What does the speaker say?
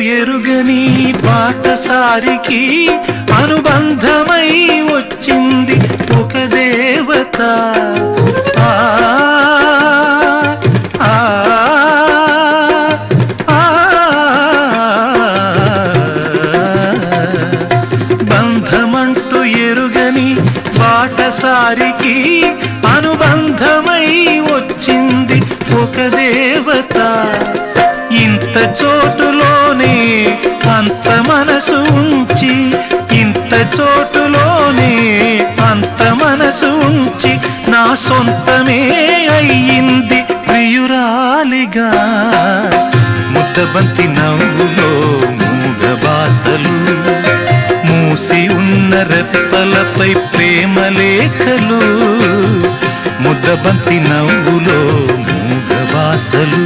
ఎరుగని బాటసారికి అనుబంధమై వచ్చింది ఒక దేవత. బంధమంటూ ఎరుగని బాటసారికి అనుబంధమై వచ్చింది ఒక దేవత. ఇంత చోటులోనే అంత మనసు ఉంచి, ఇంత చోటులోనే అంత మనసు ఉంచి నా సొంతమే అయ్యింది ప్రియురాలిగా. ముద్దబంతి నవ్వులో మూగబాసలు, మూసి ఉన్న రెప్పలపై ప్రేమ లేఖలు. ముద్దబంతి నవ్వులో మూగబాసలు.